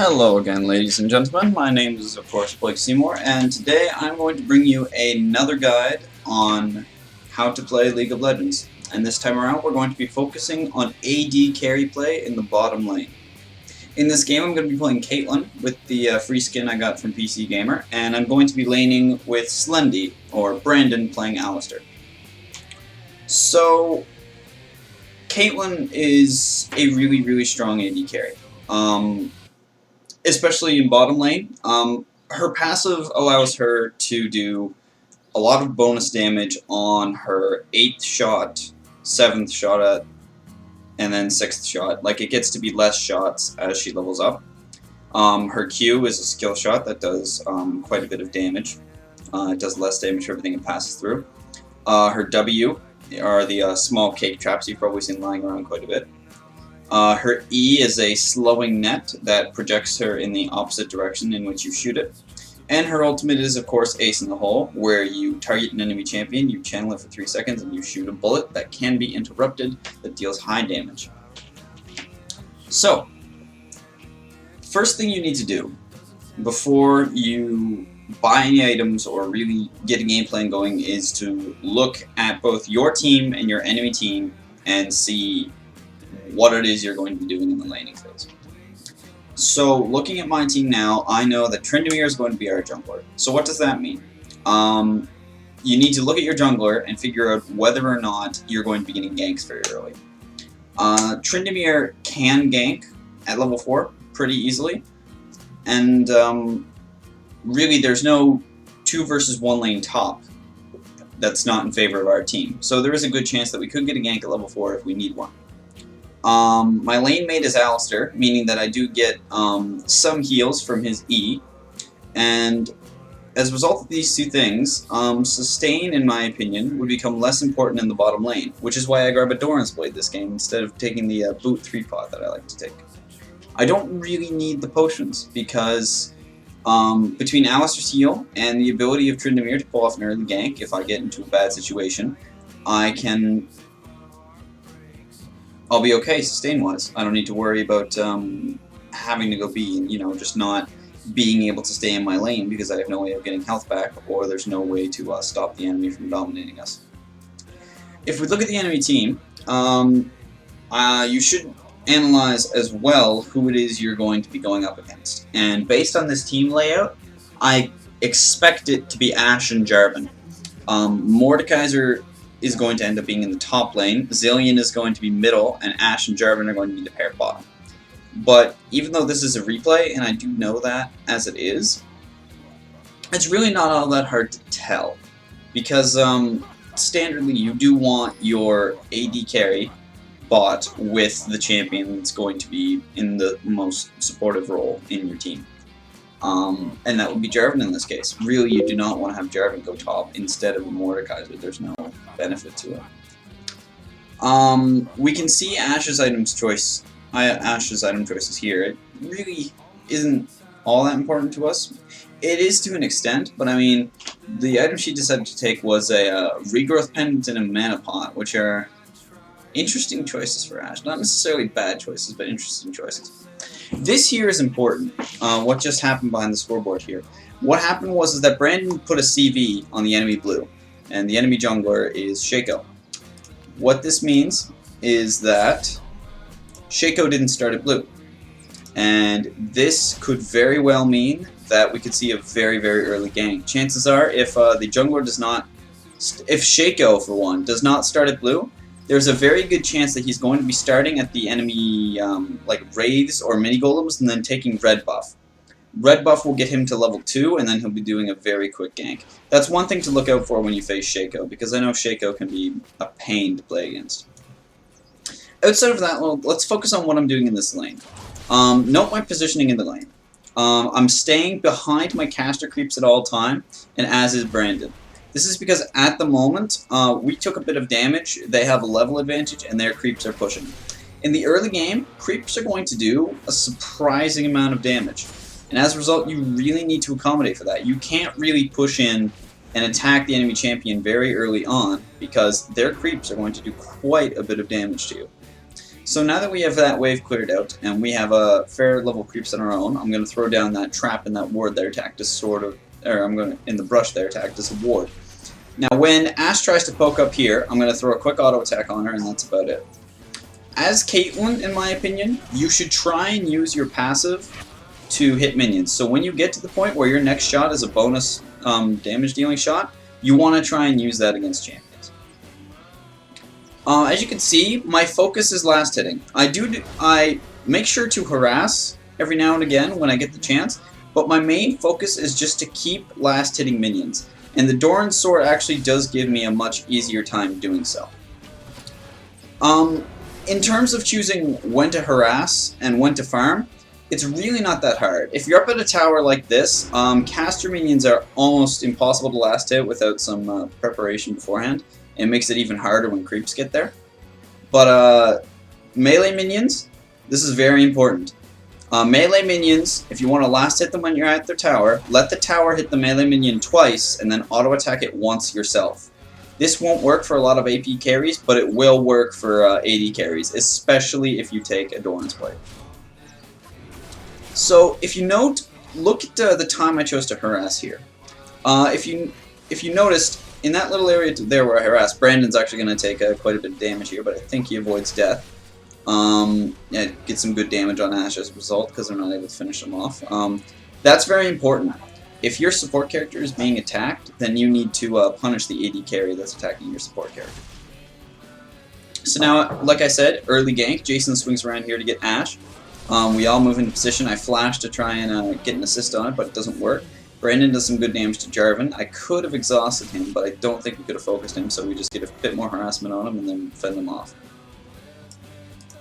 Hello again, ladies and gentlemen. My name is, of course, Blake Seymour, and today I'm going to bring you another guide on how to play League of Legends. And this time around, we're going to be focusing on AD carry play in the bottom lane. In this game, I'm going to be playing Caitlyn with the free skin I got from PC Gamer, and I'm going to be laning with Slendy, or Brandon, playing Alistar. So, Caitlyn is a really strong AD carry. Especially in bottom lane. Her passive allows her to do a lot of bonus damage on her 8th shot, 7th shot, and then 6th shot. Like, it gets to be less shots as she levels up. Her Q is a skill shot that does quite a bit of damage. It does less damage for everything it passes through. Her W are the small cake traps you've probably seen lying around quite a bit. Her E is a slowing net that projects her in the opposite direction in which you shoot it. And her ultimate is, of course, Ace in the Hole, where you target an enemy champion, you channel it for 3 seconds, and you shoot a bullet that can be interrupted that deals high damage. So, first thing you need to do before you buy any items or really get a game plan going is to look at both your team and your enemy team and see what it is you're going to be doing in the laning phase. So, looking at my team now, I know that Tryndamere is going to be our jungler. So what does that mean? You need to look at your jungler and figure out whether or not you're going to be getting ganks very early. Tryndamere can gank at level 4 pretty easily, and really there's no 2 versus 1 lane top that's not in favor of our team. So there is a good chance that we could get a gank at level 4 if we need one. My lane mate is Alistar, meaning that I do get some heals from his E, and as a result of these two things, sustain, in my opinion, would become less important in the bottom lane, which is why I grab a Doran's Blade this game instead of taking the boot 3-pot that I like to take. I don't really need the potions, because between Alistar's heal and the ability of Tryndamere to pull off an early gank if I get into a bad situation, I'll be okay sustain-wise. I don't need to worry about having to go B and, just not being able to stay in my lane because I have no way of getting health back, or there's no way to stop the enemy from dominating us. If we look at the enemy team, you should analyze as well who it is you're going to be going up against. And based on this team layout, I expect it to be Ashe and Jarvan. Mordekaiser is going to end up being in the top lane, Zilean is going to be middle, and Ashe and Jarvan are going to be the pair bottom. But even though this is a replay, and I do know that as it is, it's really not all that hard to tell. Because standardly you do want your AD carry bot with the champion that's going to be in the most supportive role in your team. And that would be Jarvan in this case. Really, you do not want to have Jarvan go top instead of Mordekaiser. There's no benefit to it. We can see Ashe's item choices here. It really isn't all that important to us. It is to an extent, but I mean, the item she decided to take was a Regrowth Pendant and a Mana Pot, which are interesting choices for Ashe. Not necessarily bad choices, but interesting choices. This here is important, what just happened behind the scoreboard here. What happened was that Brandon put a CV on the enemy blue, and the enemy jungler is Shaco. What this means is that Shaco didn't start at blue. And this could very well mean that we could see a very early gank. Chances are, if the jungler does not, if Shaco, for one, does not start at blue, there's a very good chance that he's going to be starting at the enemy, like Wraiths or Mini Golems, and then taking Red Buff. Red Buff will get him to level 2, and then he'll be doing a very quick gank. That's one thing to look out for when you face Shaco, because I know Shaco can be a pain to play against. Outside of that, well, let's focus on what I'm doing in this lane. Note my positioning in the lane. I'm staying behind my caster creeps at all time, and as is Brandon. This is because at the moment, we took a bit of damage, they have a level advantage, and their creeps are pushing. In the early game, creeps are going to do a surprising amount of damage. And as a result, you really need to accommodate for that. You can't really push in and attack the enemy champion very early on, because their creeps are going to do quite a bit of damage to you. So now that we have that wave cleared out, and we have a fair level creeps on our own, I'm going to throw down that trap and that ward there to act as sort of, or I'm going to, in the brush there to act as a ward. Now when Ashe tries to poke up here, I'm going to throw a quick auto attack on her, and that's about it. As Caitlyn, in my opinion, you should try and use your passive to hit minions. So when you get to the point where your next shot is a bonus damage dealing shot, you want to try and use that against champions. As you can see, my focus is last hitting. I make sure to harass every now and again when I get the chance, but my main focus is just to keep last hitting minions. And the Doran's Sword actually does give me a much easier time doing so. In terms of choosing when to harass and when to farm, it's really not that hard. If you're up at a tower like this, caster minions are almost impossible to last hit without some preparation beforehand. It makes it even harder when creeps get there. But melee minions, this is very important. Melee minions, if you want to last hit them when you're at their tower, let the tower hit the melee minion twice and then auto attack it once yourself. This won't work for a lot of AP carries, but it will work for AD carries, especially if you take a Doran's Blade. So if you look at the time I chose to harass here. If you noticed, in that little area there where I harassed, Brandon's actually going to take quite a bit of damage here, but I think he avoids death. Yeah, get some good damage on Ashe as a result because they're not able to finish him off. That's very important. If your support character is being attacked, then you need to punish the AD carry that's attacking your support character. So now, like I said, early gank, Jason swings around here to get Ashe. We all move into position. I flash to try and get an assist on it, but it doesn't work. Brandon does some good damage to Jarvan. I could have exhausted him, but I don't think we could have focused him, so we just get a bit more harassment on him and then fend him off.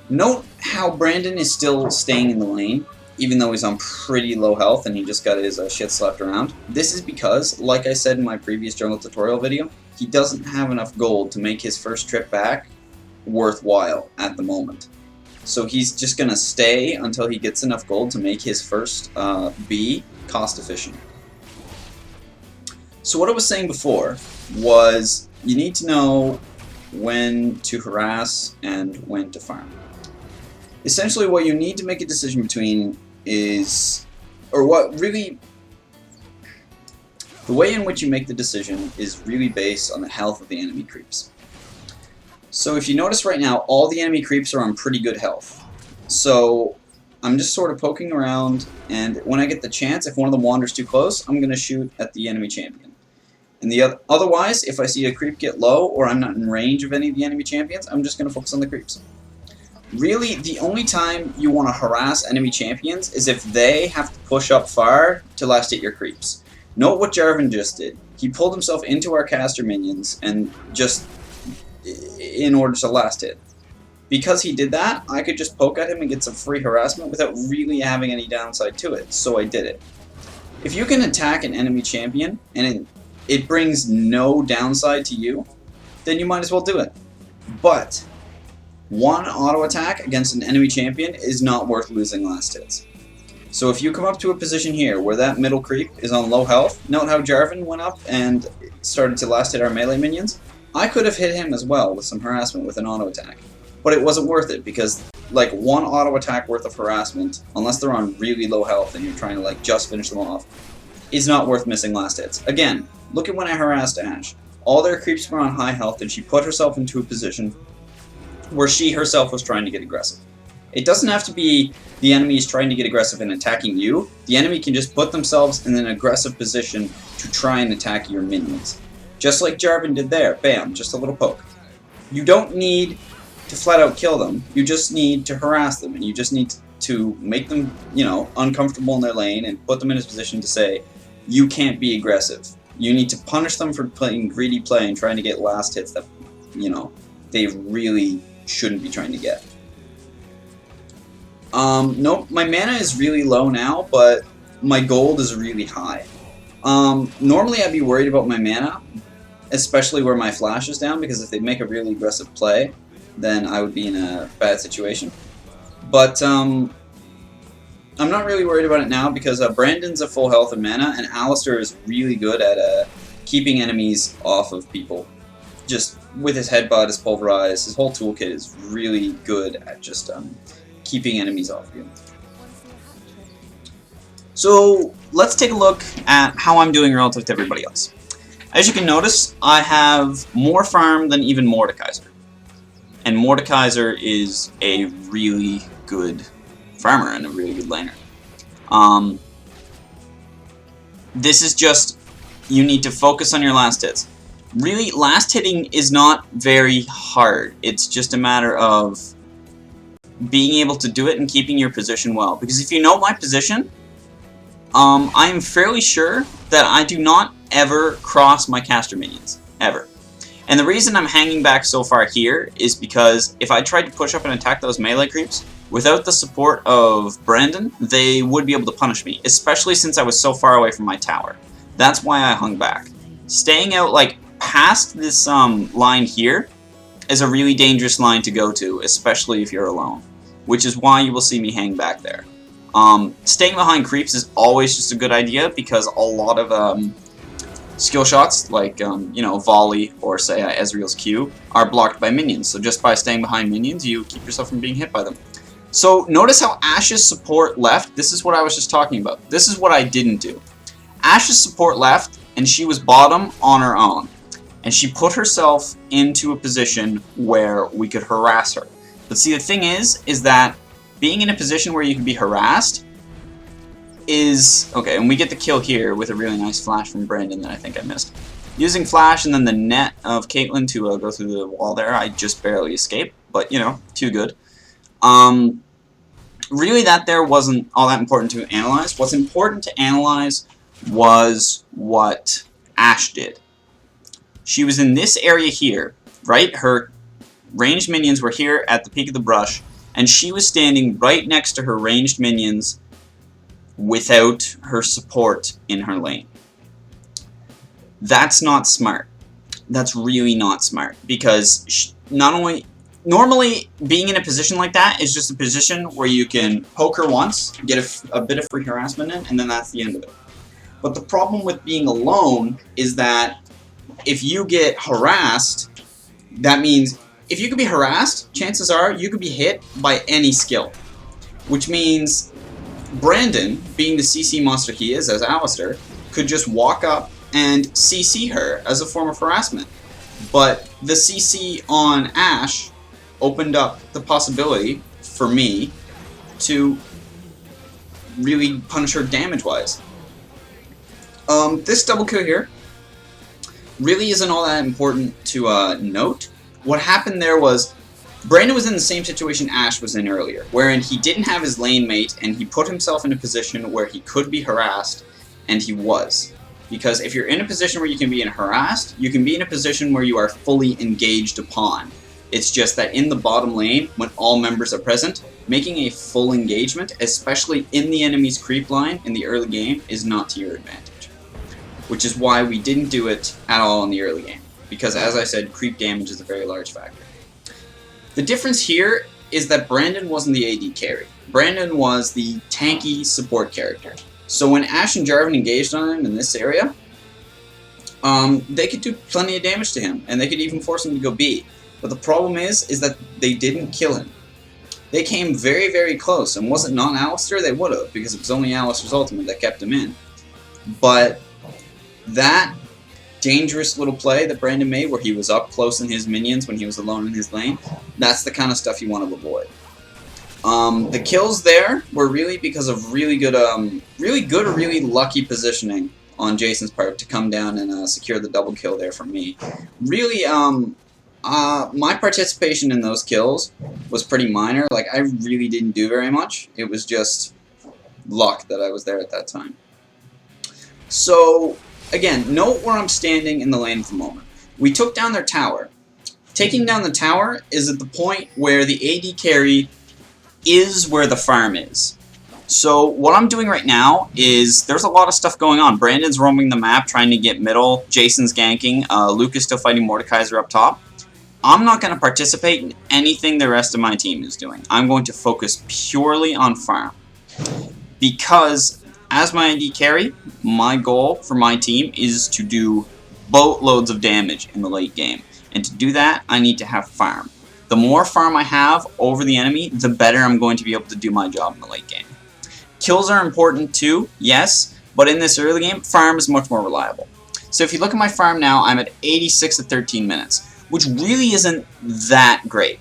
Note how Brandon is still staying in the lane, even though he's on pretty low health and he just got his shit slapped around. This is because, like I said in my previous jungle tutorial video, he doesn't have enough gold to make his first trip back worthwhile at the moment. So he's just going to stay until he gets enough gold to make his first B cost efficient. So what I was saying before was you need to know when to harass and when to farm. Essentially what you need to make a decision between is, or what really, the way in which you make the decision is really based on the health of the enemy creeps. So if you notice right now, all the enemy creeps are on pretty good health. So I'm just sort of poking around, and when I get the chance, if one of them wanders too close, I'm going to shoot at the enemy champion. And otherwise, if I see a creep get low, or I'm not in range of any of the enemy champions, I'm just going to focus on the creeps. Really, the only time you want to harass enemy champions is if they have to push up far to last hit your creeps. Note what Jarvan just did. He pulled himself into our caster minions, and just in order to last hit. Because he did that, I could just poke at him and get some free harassment without really having any downside to it, so I did it. If you can attack an enemy champion, and it brings no downside to you, then you might as well do it. But one auto attack against an enemy champion is not worth losing last hits. So if you come up to a position here where that middle creep is on low health, note how Jarvan went up and started to last hit our melee minions. I could have hit him as well with some harassment with an auto attack. But it wasn't worth it because like one auto attack worth of harassment, unless they're on really low health and you're trying to like just finish them off, is not worth missing last hits. Again, look at when I harassed Ashe. All their creeps were on high health and she put herself into a position where she herself was trying to get aggressive. It doesn't have to be the enemy is trying to get aggressive and attacking you. The enemy can just put themselves in an aggressive position to try and attack your minions. Just like Jarvan did there. Bam, just a little poke. You don't need to flat out kill them. You just need to harass them, and you just need to make them, uncomfortable in their lane and put them in a position to say, you can't be aggressive. You need to punish them for playing greedy play and trying to get last hits that, they really shouldn't be trying to get. Nope, my mana is really low now, but my gold is really high. Normally I'd be worried about my mana, especially where my flash is down, because if they make a really aggressive play, then I would be in a bad situation. But I'm not really worried about it now because Brandon's at full health and mana, and Alistar is really good at keeping enemies off of people. just with his headbutt, his pulverize, his whole toolkit is really good at just keeping enemies off you. So let's take a look at how I'm doing relative to everybody else. As you can notice, I have more farm than even Mordekaiser. And Mordekaiser is a really good farmer and a really good laner. This is just, you need to focus on your last hits. Really, last hitting is not very hard. It's just a matter of being able to do it and keeping your position well. Because if you know my position, I am fairly sure that I do not ever cross my caster minions. Ever. And the reason I'm hanging back so far here is because if I tried to push up and attack those melee creeps, without the support of Brandon, they would be able to punish me, especially since I was so far away from my tower. That's why I hung back. Staying out, like, past this line here is a really dangerous line to go to, especially if you're alone, which is why you will see me hang back there. Staying behind creeps is always just a good idea because a lot of skill shots, like you know, volley or say Ezreal's Q, are blocked by minions. So just by staying behind minions, you keep yourself from being hit by them. So notice how Ashe's support left. This is what I was just talking about. This is what I didn't do. Ashe's support left, and she was bottom on her own. And she put herself into a position where we could harass her. But see, the thing is that being in a position where you can be harassed is... Okay, and we get the kill here with a really nice flash from Brandon that I think I missed. Using flash and then the net of Caitlyn to go through the wall there, I just barely escaped. But, you know, too good. Really that there wasn't all that important to analyze. What's important to analyze was what Ashe did. She was in this area here, right? Her ranged minions were here at the peak of the brush, and she was standing right next to her ranged minions without her support in her lane. That's not smart. That's really not smart, because not only... Normally, being in a position like that is just a position where you can poke her once, get a bit of free harassment in, and then that's the end of it. But the problem with being alone is that if you get harassed, that means if you could be harassed, chances are you could be hit by any skill. Which means Brandon, being the CC monster he is as Alistar, could just walk up and CC her as a form of harassment. But the CC on Ashe opened up the possibility for me to really punish her damage-wise. This double kill here really isn't all that important to note. What happened there was Brandon was in the same situation Ashe was in earlier, wherein he didn't have his lane mate and he put himself in a position where he could be harassed, and he was. Because if you're in a position where you can be harassed, you can be in a position where you are fully engaged upon. It's just that in the bottom lane, when all members are present, making a full engagement, especially in the enemy's creep line in the early game, is not to your advantage. Which is why we didn't do it at all in the early game. Because as I said, creep damage is a very large factor. The difference here is that Brandon wasn't the AD carry. Brandon was the tanky support character. So when Ashe and Jarvan engaged on him in this area, they could do plenty of damage to him, and they could even force him to go B. But the problem is that they didn't kill him. They came very, very close, and was it not Alistar, they would have, because it was only Alistar's ultimate that kept him in. But that dangerous little play that Brandon made, where he was up close in his minions when he was alone in his lane, that's the kind of stuff you want to avoid. The kills there were really because of really good or really lucky positioning on Jason's part to come down and secure the double kill there for me. Really, my participation in those kills was pretty minor. Like, I really didn't do very much. It was just luck that I was there at that time. So, again, note where I'm standing in the lane at the moment. We took down their tower. Taking down the tower is at the point where the AD carry is where the farm is. So what I'm doing right now is there's a lot of stuff going on. Brandon's roaming the map trying to get middle. Jason's ganking. Luke is still fighting Mordekaiser up top. I'm not going to participate in anything the rest of my team is doing. I'm going to focus purely on farm. Because as my AD carry, my goal for my team is to do boatloads of damage in the late game. And to do that, I need to have farm. The more farm I have over the enemy, the better I'm going to be able to do my job in the late game. Kills are important too, yes, but in this early game, farm is much more reliable. So if you look at my farm now, I'm at 86 at 13 minutes, which really isn't that great.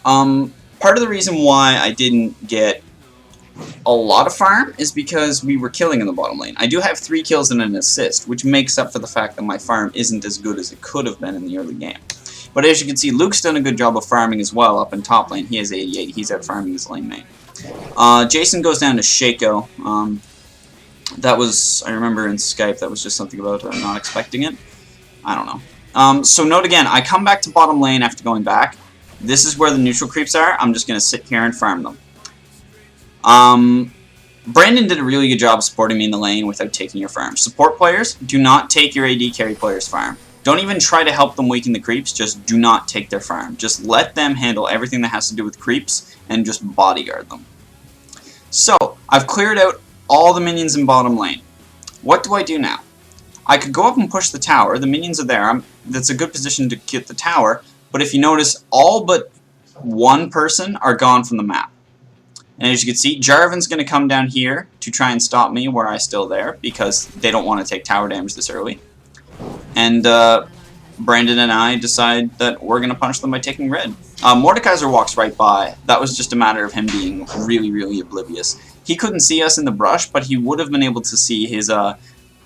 Part of the reason why I didn't get a lot of farm is because we were killing in the bottom lane. I do have 3 kills and an assist, which makes up for the fact that my farm isn't as good as it could have been in the early game. But as you can see, Luke's done a good job of farming as well up in top lane. He has 88. He's out farming his lane mate. Jason goes down to Shaco. That was, I remember in Skype, that was just something about not expecting it. I don't know. So note again, I come back to bottom lane after going back. This is where the neutral creeps are. I'm just going to sit here and farm them. Brandon did a really good job supporting me in the lane without taking your farm. Support players, do not take your AD carry players' farm. Don't even try to help them weaken the creeps, just do not take their farm. Just let them handle everything that has to do with creeps and just bodyguard them. So, I've cleared out all the minions in bottom lane. What do I do now? I could go up and push the tower. The minions are there. That's a good position to get the tower. But if you notice, all but one person are gone from the map. And as you can see, Jarvan's going to come down here to try and stop me where I'm still there because they don't want to take tower damage this early. And Brandon and I decide that we're going to punish them by taking red. Mordekaiser walks right by. That was just a matter of him being really, really oblivious. He couldn't see us in the brush, but he would have been able to see his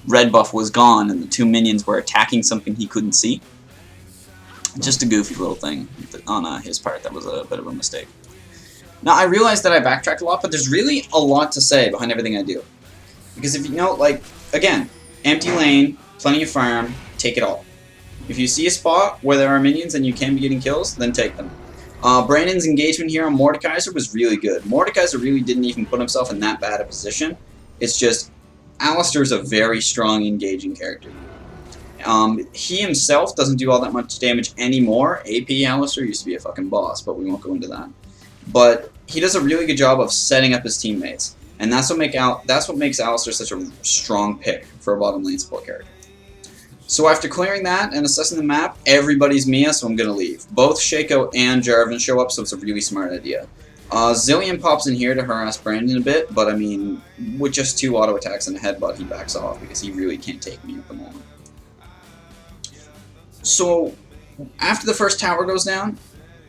red buff was gone and the 2 minions were attacking something he couldn't see. Just a goofy little thing on his part. That was a bit of a mistake. Now, I realize that I backtracked a lot, but there's really a lot to say behind everything I do. Because if you know, like, again, empty lane, plenty of farm, take it all. If you see a spot where there are minions and you can be getting kills, then take them. Brandon's engagement here on Mordekaiser was really good. Mordekaiser really didn't even put himself in that bad a position. It's just, Alistar's a very strong, engaging character. He himself doesn't do all that much damage anymore. AP Alistar used to be a fucking boss, but we won't go into that. But he does a really good job of setting up his teammates, and that's what makes Alistar such a strong pick for a bottom lane support character. So after clearing that and assessing the map, everybody's Mia, so I'm going to leave. Both Shaco and Jarvan show up, so it's a really smart idea. Zilean pops in here to harass Brandon a bit, but I mean, with just 2 auto attacks and a headbutt, he backs off because he really can't take me at the moment. So after the first tower goes down,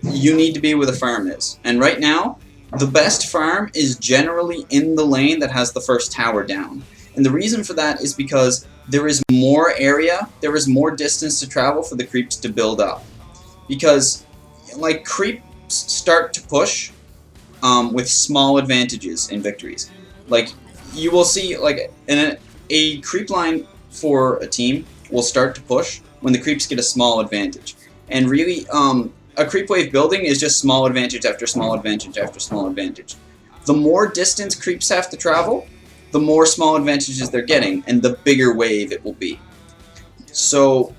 you need to be where the farm is. And right now, the best farm is generally in the lane that has the first tower down. And the reason for that is because there is more area, there is more distance to travel for the creeps to build up. Because, like, creeps start to push with small advantages in victories. Like, you will see, like, a creep line for a team will start to push when the creeps get a small advantage. And really, a creep wave building is just small advantage after small advantage after small advantage. The more distance creeps have to travel, the more small advantages they're getting, and the bigger wave it will be. So,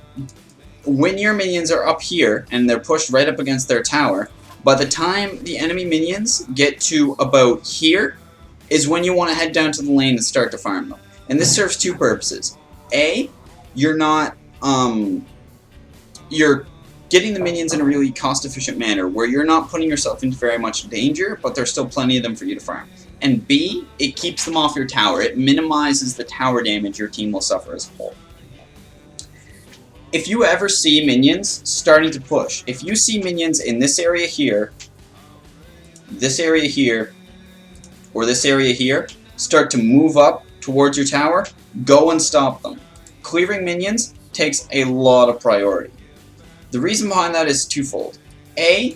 when your minions are up here, and they're pushed right up against their tower, by the time the enemy minions get to about here, is when you want to head down to the lane and start to farm them. And this serves 2 purposes. A, you're not, you're getting the minions in a really cost-efficient manner, where you're not putting yourself into very much danger, but there's still plenty of them for you to farm. And B, it keeps them off your tower. It minimizes the tower damage your team will suffer as a whole. If you ever see minions starting to push, if you see minions in this area here, or this area here, start to move up towards your tower, go and stop them. Clearing minions takes a lot of priority. The reason behind that is twofold. A,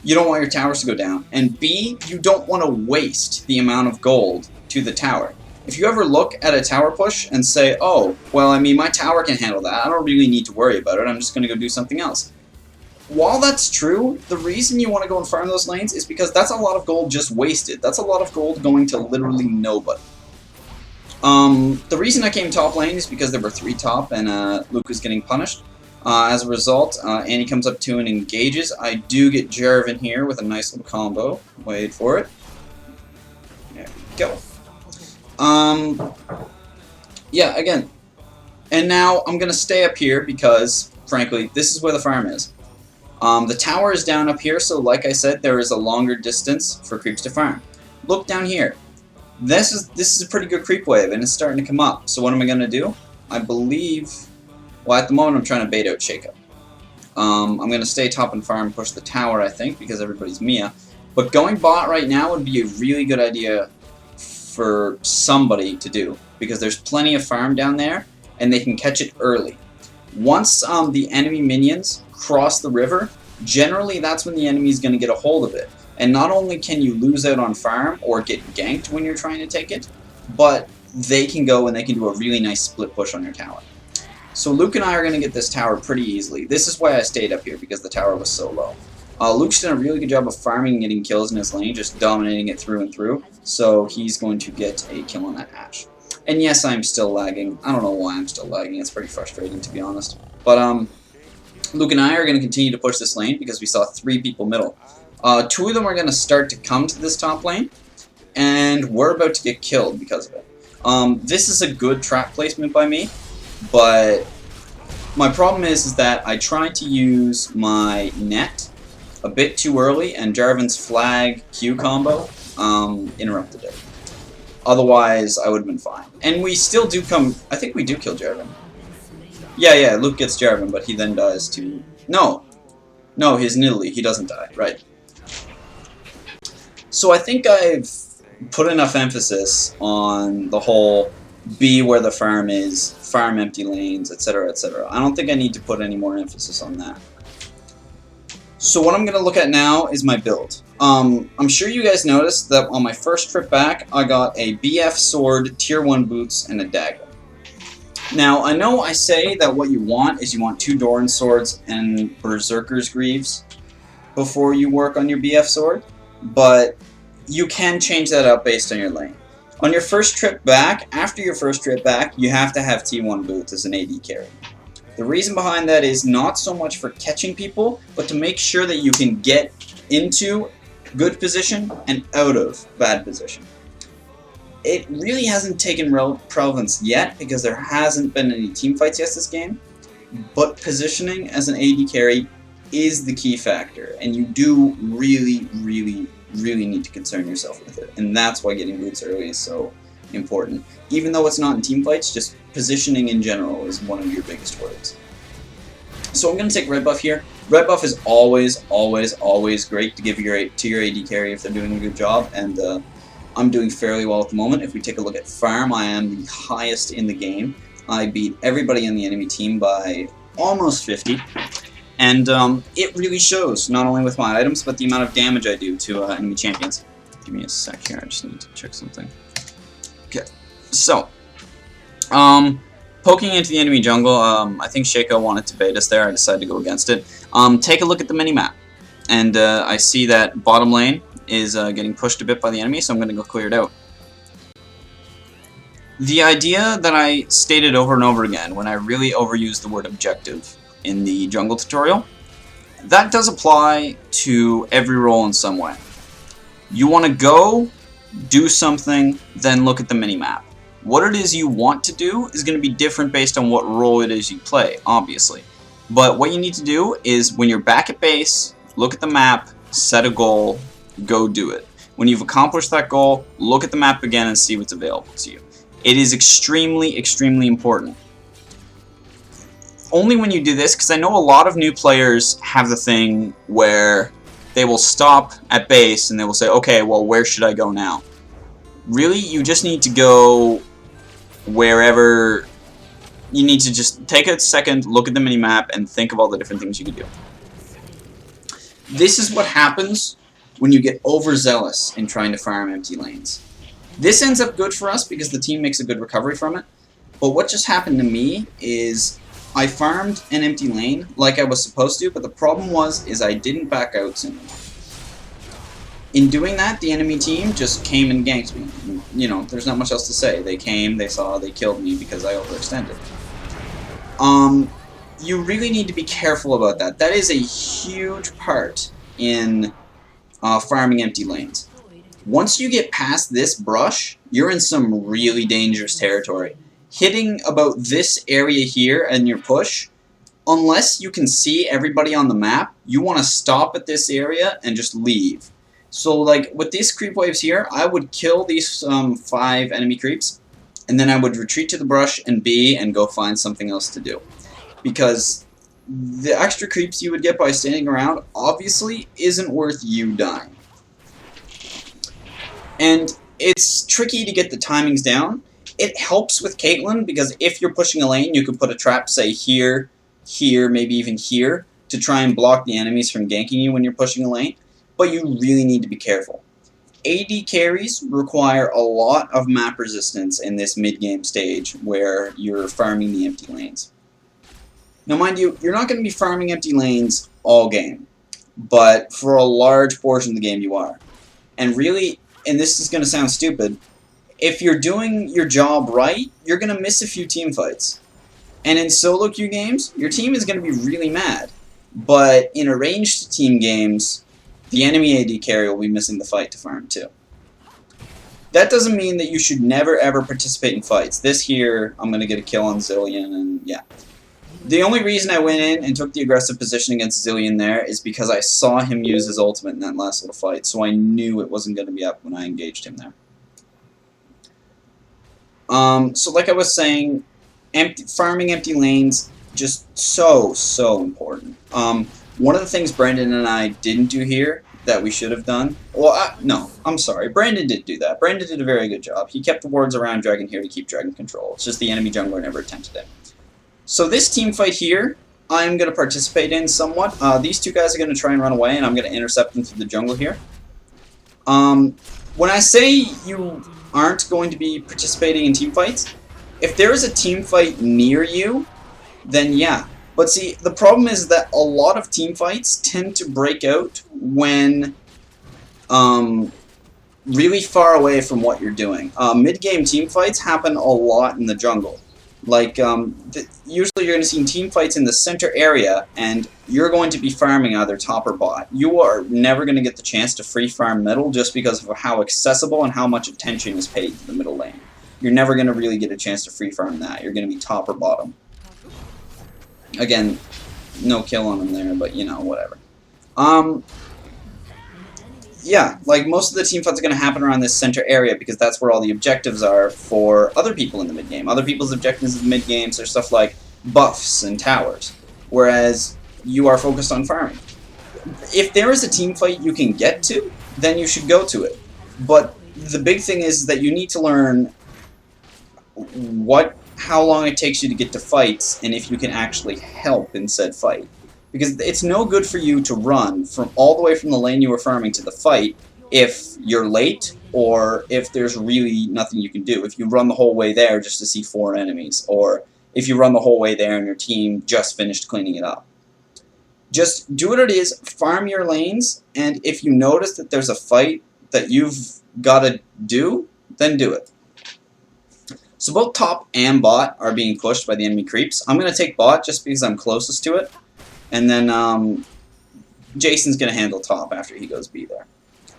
you don't want your towers to go down, and B, you don't want to waste the amount of gold to the tower. If you ever look at a tower push and say, oh, well, I mean, my tower can handle that, I don't really need to worry about it, I'm just going to go do something else. While that's true, the reason you want to go and farm those lanes is because that's a lot of gold just wasted. That's a lot of gold going to literally nobody. The reason I came top lane is because there were 3 top and Luke was getting punished. As a result, Annie comes up 2 and engages. I do get Jarvan here with a nice little combo. Wait for it. There we go. Yeah, again. And now I'm going to stay up here because, frankly, this is where the farm is. The tower is down up here, so like I said, there is a longer distance for creeps to farm. Look down here. This is a pretty good creep wave, and it's starting to come up. So what am I going to do? I believe... Well, at the moment, I'm trying to bait out Shakeup. I'm going to stay top and farm and push the tower, I think, because everybody's Mia. But going bot right now would be a really good idea for somebody to do, because there's plenty of farm down there, and they can catch it early. Once the enemy minions cross the river, generally that's when the enemy is going to get a hold of it. And not only can you lose out on farm or get ganked when you're trying to take it, but they can go and they can do a really nice split push on your tower. So Luke and I are going to get this tower pretty easily. This is why I stayed up here, because the tower was so low. Luke's done a really good job of farming and getting kills in his lane, just dominating it through and through. So he's going to get a kill on that Ashe. And yes, I'm still lagging. I don't know why I'm still lagging. It's pretty frustrating, to be honest. But Luke and I are going to continue to push this lane because we saw 3 people middle. 2 of them are going to start to come to this top lane, and we're about to get killed because of it. This is a good trap placement by me, but my problem is that I tried to use my net a bit too early, and Jarvan's flag Q combo interrupted it. Otherwise, I would have been fine. And we still do come... I think we do kill Jarvan. Yeah, Luke gets Jarvan, but he then dies to... No, he's Nidalee. He doesn't die. Right. So I think I've put enough emphasis on the whole be where the farm is, farm empty lanes, etc., etc. I don't think I need to put any more emphasis on that. So what I'm going to look at now is my build. I'm sure you guys noticed that on my first trip back, I got a BF sword, tier 1 boots, and a dagger. Now, I know I say that what you want is you want 2 Doran swords and Berserker's Greaves before you work on your BF sword, but you can change that up based on your lane. On your first trip back, after your first trip back, you have to have T1 boots as an AD carry. The reason behind that is not so much for catching people, but to make sure that you can get into good position and out of bad position. It really hasn't taken relevance yet because there hasn't been any team fights yet this game, but positioning as an AD carry is the key factor, and you do really need to concern yourself with it, and that's why getting boots early is so important. Even though it's not in team fights, just positioning in general is one of your biggest worries. So I'm going to take red buff here. Red buff is always great to give to your AD carry if they're doing a good job, and I'm doing fairly well at the moment. If we take a look at farm, I am the highest in the game. I beat everybody on the enemy team by almost 50. And it really shows, not only with my items, but the amount of damage I do to enemy champions. Give me a sec here, I just need to check something. Okay, so, poking into the enemy jungle, I think Shaco wanted to bait us there, I decided to go against it. Take a look at the minimap, and I see that bottom lane is getting pushed a bit by the enemy, so I'm going to go clear it out. The idea that I stated over and over again when I really overused the word objective in the jungle tutorial, that does apply to every role in some way. You want to go, do something, then look at the minimap. What it is you want to do is going to be different based on what role it is you play, obviously. But what you need to do is, when you're back at base, look at the map, set a goal, go do it. When you've accomplished that goal, look at the map again and see what's available to you. It is extremely important. Only when you do this, because I know a lot of new players have the thing where they will stop at base and they will say, okay, well, where should I go now? Really, you just need to go wherever. You need to just take a second, look at the minimap, and think of all the different things you could do. This is what happens when you get overzealous in trying to farm empty lanes. This ends up good for us because the team makes a good recovery from it, but what just happened to me is I farmed an empty lane like I was supposed to, but the problem is I didn't back out soon enough. In doing that, the enemy team just came and ganked me. You know, there's not much else to say. They came, they saw, they killed me because I overextended. You really need to be careful about that. That is a huge part in farming empty lanes. Once you get past this brush, you're in some really dangerous territory. Hitting about this area here and your push unless you can see everybody on the map, you want to stop at this area and just leave. So like with these creep waves here, I would kill these 5 enemy creeps, and then I would retreat to the brush and B and go find something else to do. Because the extra creeps you would get by standing around obviously isn't worth you dying. And it's tricky to get the timings down. It helps with Caitlyn because if you're pushing a lane, you could put a trap, say here, here, maybe even here, to try and block the enemies from ganking you when you're pushing a lane. But you really need to be careful. AD carries require a lot of map resistance in this mid-game stage where you're farming the empty lanes. Now mind you, you're not going to be farming empty lanes all game, but for a large portion of the game you are. And really, and this is going to sound stupid, if you're doing your job right, you're going to miss a few team fights. And in solo queue games, your team is going to be really mad. But in arranged team games, the enemy AD carry will be missing the fight to farm too. That doesn't mean that you should never ever participate in fights. This here, I'm going to get a kill on Zilean, and yeah. The only reason I went in and took the aggressive position against Zilean there is because I saw him use his ultimate in that last little fight, so I knew it wasn't going to be up when I engaged him there. So like I was saying, farming empty lanes, just so important. One of the things Brandon and I didn't do here that we should have done, well, no, I'm sorry, Brandon did do that. Brandon did a very good job. He kept the wards around Dragon here to keep Dragon control. It's just the enemy jungler never attempted it. So this team fight here, I'm going to participate in somewhat. These two guys are going to try and run away, and I'm going to intercept them through the jungle here. When I say you aren't going to be participating in team fights, if there is a team fight near you, then yeah. But see, the problem is that a lot of team fights tend to break out when really far away from what you're doing. Mid-game team fights happen a lot in the jungle. Like, usually you're going to see team fights in the center area, and you're going to be farming either top or bot. You are never going to get the chance to free farm middle just because of how accessible and how much attention is paid to the middle lane. You're never going to really get a chance to free farm that. You're going to be top or bottom. Again, no kill on him there, but you know, whatever. Yeah, like most of the team fights are going to happen around this center area because that's where all the objectives are for other people in the mid-game. Other people's objectives in the mid-games are stuff like buffs and towers, whereas you are focused on farming. If there is a team fight you can get to, then you should go to it. But the big thing is that you need to learn how long it takes you to get to fights and if you can actually help in said fight. Because it's no good for you to run from all the way from the lane you were farming to the fight if you're late or if there's really nothing you can do. If you run the whole way there just to see 4 enemies, or if you run the whole way there and your team just finished cleaning it up. Just do what it is, farm your lanes, and if you notice that there's a fight that you've got to do, then do it. So both top and bot are being pushed by the enemy creeps. I'm going to take bot just because I'm closest to it. And then Jason's going to handle top after he goes B there.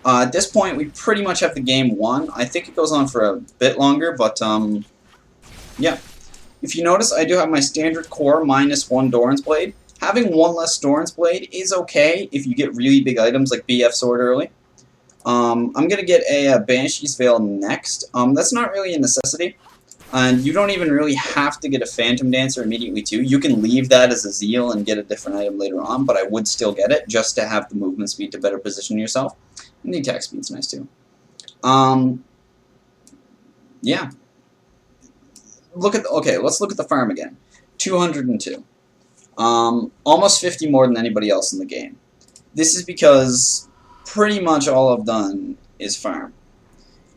At this point, we pretty much have the game won. I think it goes on for a bit longer, but yeah. If you notice, I do have my standard core minus 1 Doran's Blade. Having 1 less Doran's Blade is okay if you get really big items like BF Sword early. I'm going to get a Banshee's Veil next. That's not really a necessity. And you don't even really have to get a Phantom Dancer immediately too. You can leave that as a Zeal and get a different item later on, but I would still get it just to have the movement speed to better position yourself. And the attack speed's nice too. Yeah. Okay, let's look at the farm again. 202. Almost 50 more than anybody else in the game. This is because pretty much all I've done is farm.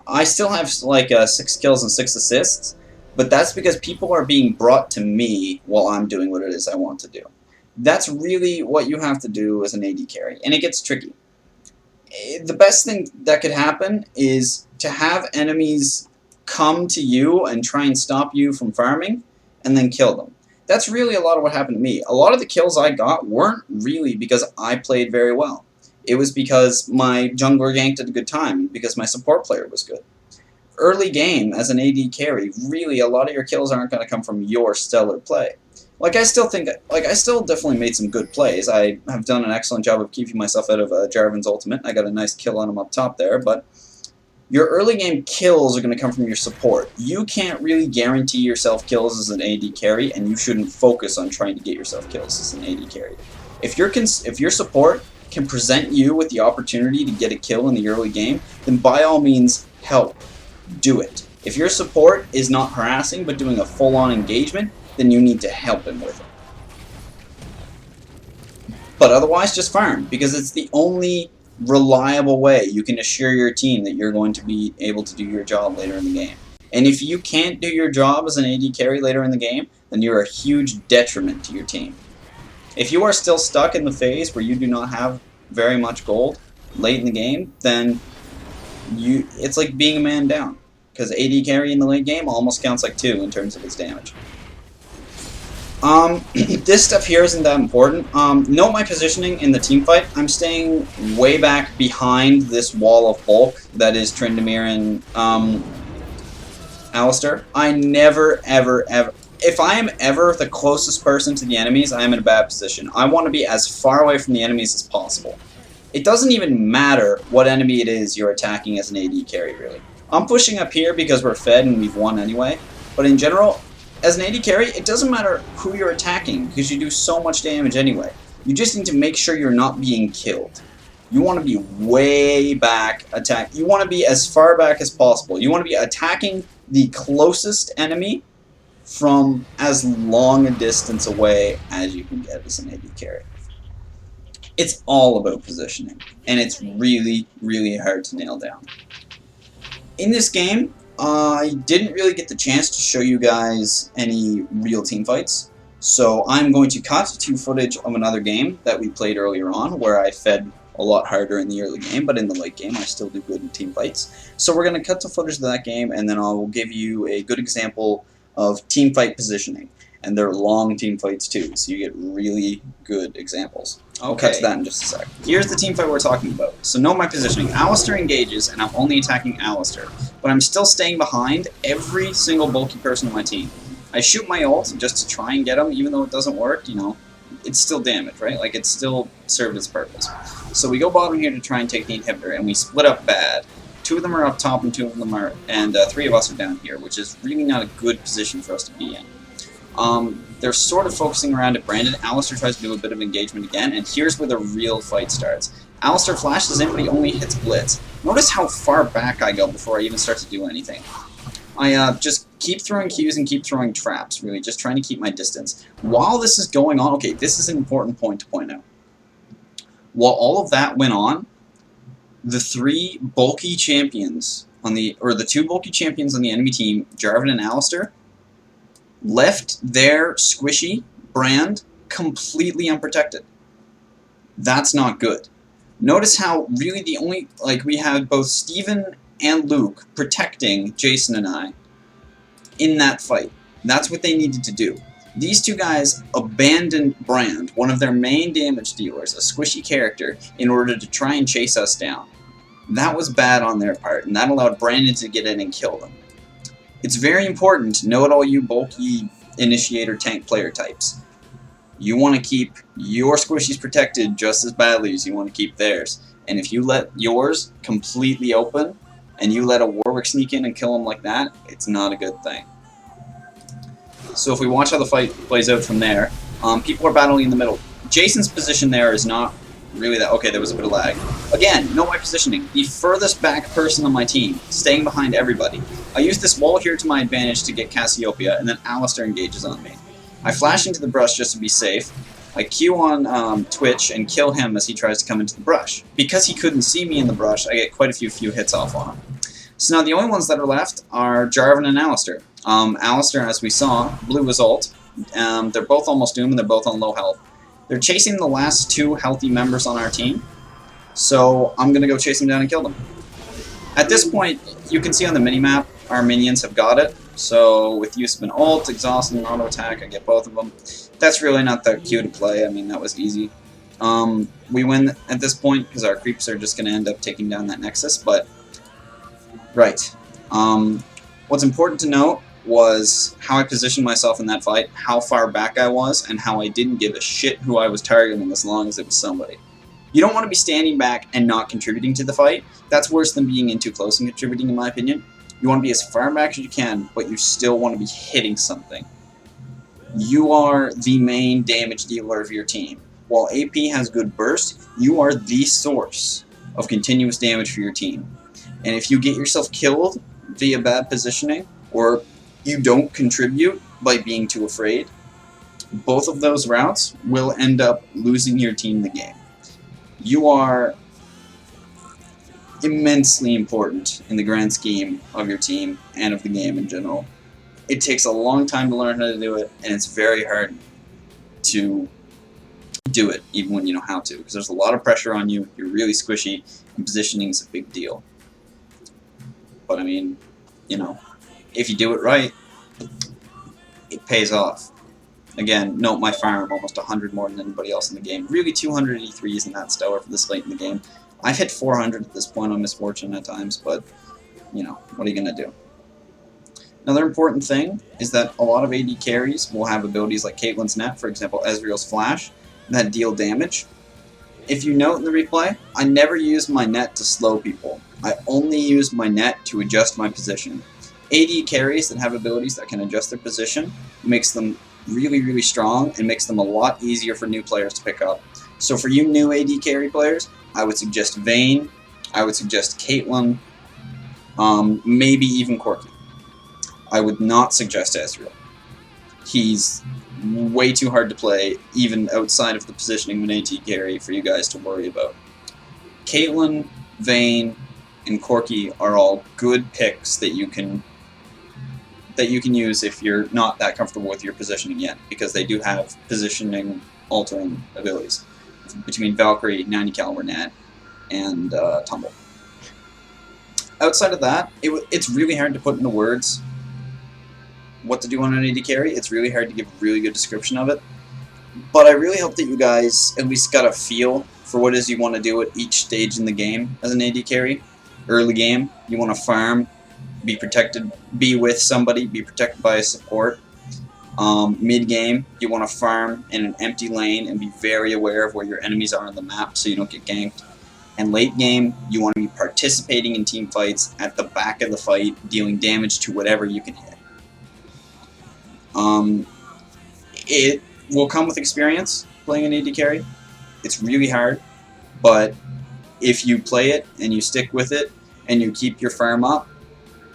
I still have like 6 kills and 6 assists, but that's because people are being brought to me while I'm doing what it is I want to do. That's really what you have to do as an AD carry, and it gets tricky. The best thing that could happen is to have enemies come to you and try and stop you from farming, and then kill them. That's really a lot of what happened to me. A lot of the kills I got weren't really because I played very well. It was because my jungler ganked at a good time, because my support player was good. early game as an AD carry, really a lot of your kills aren't going to come from your stellar play. I still definitely made some good plays. I have done an excellent job of keeping myself out of Jarvan's ultimate. I got a nice kill on him up top there, but your early game kills are going to come from your support. You can't really guarantee yourself kills as an AD carry, and you shouldn't focus on trying to get yourself kills as an AD carry. If your support can present you with the opportunity to get a kill in the early game, then by all means, help. Do it. If your support is not harassing but doing a full-on engagement, then you need to help him with it. But otherwise, just farm, because it's the only reliable way you can assure your team that you're going to be able to do your job later in the game. And if you can't do your job as an AD carry later in the game, then you're a huge detriment to your team. If you are still stuck in the phase where you do not have very much gold late in the game, then it's like being a man down, because AD carry in the late game almost counts like 2 in terms of its damage. This stuff here isn't that important. Note my positioning in the team fight. I'm staying way back behind this wall of bulk that is Tryndamere and Alistar. I never, ever, ever... If I am ever the closest person to the enemies, I am in a bad position. I want to be as far away from the enemies as possible. It doesn't even matter what enemy it is you're attacking as an AD carry, really. I'm pushing up here because we're fed and we've won anyway, but in general, as an AD carry, it doesn't matter who you're attacking because you do so much damage anyway. You just need to make sure you're not being killed. You want to be way back You want to be as far back as possible. You want to be attacking the closest enemy from as long a distance away as you can get as an AD carry. It's all about positioning, and it's really, really hard to nail down. In this game, I didn't really get the chance to show you guys any real team fights, so I'm going to cut to footage of another game that we played earlier on, where I fed a lot harder in the early game, but in the late game I still do good in team fights. So we're going to cut to footage of that game, and then I will give you a good example of team fight positioning. And they're long team fights too, so you get really good examples. I'll cut to that in just a sec. Here's the team fight we're talking about. So know my positioning. Alistar engages, and I'm only attacking Alistar. But I'm still staying behind every single bulky person on my team. I shoot my ult just to try and get him, even though it doesn't work, you know. It's still damage, right? Like, it still served its purpose. So we go bottom here to try and take the inhibitor, and we split up bad. 2 of them are up top, and 2 of them are... and 3 of us are down here, which is really not a good position for us to be in. They're sort of focusing around at Brandon. Alistar tries to do a bit of engagement again, and here's where the real fight starts. Alistar flashes in, but he only hits Blitz. Notice how far back I go before I even start to do anything. I just keep throwing Qs and keep throwing traps, really, just trying to keep my distance. While this is going on, okay, this is an important point to point out. While all of that went on, the 3 bulky champions on the 2 bulky champions on the enemy team, Jarvan and Alistar, left their squishy Brand completely unprotected. That's not good. Notice how really the only, we had both Steven and Luke protecting Jason and I in that fight. That's what they needed to do. These 2 guys abandoned Brand, one of their main damage dealers, a squishy character, in order to try and chase us down. That was bad on their part, and that allowed Brandon to get in and kill them. It's very important to note all you bulky initiator tank player types. You want to keep your squishies protected just as badly as you want to keep theirs. And if you let yours completely open, and you let a Warwick sneak in and kill him like that, it's not a good thing. So if we watch how the fight plays out from there, people are battling in the middle. Jason's position there is not really that... Okay, there was a bit of lag. Again, know my positioning. The furthest back person on my team, staying behind everybody. I use this wall here to my advantage to get Cassiopeia, and then Alistar engages on me. I flash into the brush just to be safe. I Q on Twitch and kill him as he tries to come into the brush. Because he couldn't see me in the brush, I get quite a few hits off on him. So now the only ones that are left are Jarvan and Alistar. Alistar, as we saw, blew his ult. They're both almost doomed, and they're both on low health. They're chasing the last 2 healthy members on our team, so I'm going to go chase them down and kill them. At this point, you can see on the minimap, our minions have got it, so with use of an ult, exhaust, and auto attack, I get both of them. That's really not that cute to play, I mean, that was easy. We win at this point, because our creeps are just going to end up taking down that Nexus, but... Right. What's important to note was how I positioned myself in that fight, how far back I was, and how I didn't give a shit who I was targeting as long as it was somebody. You don't want to be standing back and not contributing to the fight. That's worse than being in too close and contributing, in my opinion. You want to be as far back as you can, but you still want to be hitting something. You are the main damage dealer of your team. While AP has good burst, you are the source of continuous damage for your team. And if you get yourself killed via bad positioning, or you don't contribute by being too afraid, both of those routes will end up losing your team the game. You are immensely important in the grand scheme of your team and of the game in general. It takes a long time to learn how to do it, and it's very hard to do it even when you know how to, because there's a lot of pressure on you, you're really squishy, and positioning is a big deal. But I mean, you know, if you do it right, it pays off. Again, note my farm, almost 100 more than anybody else in the game. Really 283 isn't that stellar for this late in the game. I've hit 400 at this point on Misfortune at times, but, you know, what are you going to do? Another important thing is that a lot of AD carries will have abilities like Caitlyn's Net, for example, Ezreal's Flash, that deal damage. If you note in the replay, I never use my net to slow people. I only use my net to adjust my position. AD carries that have abilities that can adjust their position makes them really, really strong and makes them a lot easier for new players to pick up. So for you new AD carry players, I would suggest Vayne, I would suggest Caitlyn, maybe even Corki. I would not suggest Ezreal. He's way too hard to play, even outside of the positioning of an AD carry, for you guys to worry about. Caitlyn, Vayne, and Corki are all good picks that you can use if you're not that comfortable with your positioning yet, because they do have positioning altering abilities between Valkyrie, 90 caliber Nat, and Tumble. Outside of that, it's really hard to put into words what to do on an AD carry. It's really hard to give a really good description of it, but I really hope that you guys at least got a feel for what it is you want to do at each stage in the game as an AD carry. Early game, you want to farm, be protected, be with somebody, be protected by a support. Mid game, you want to farm in an empty lane and be very aware of where your enemies are on the map so you don't get ganked. And late game, you want to be participating in team fights at the back of the fight, dealing damage to whatever you can hit. It will come with experience playing an AD carry. It's really hard, but if you play it and you stick with it and you keep your farm up,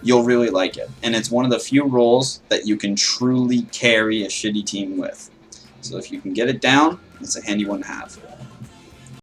you'll really like it. And it's one of the few roles that you can truly carry a shitty team with. So if you can get it down, it's a handy one to have.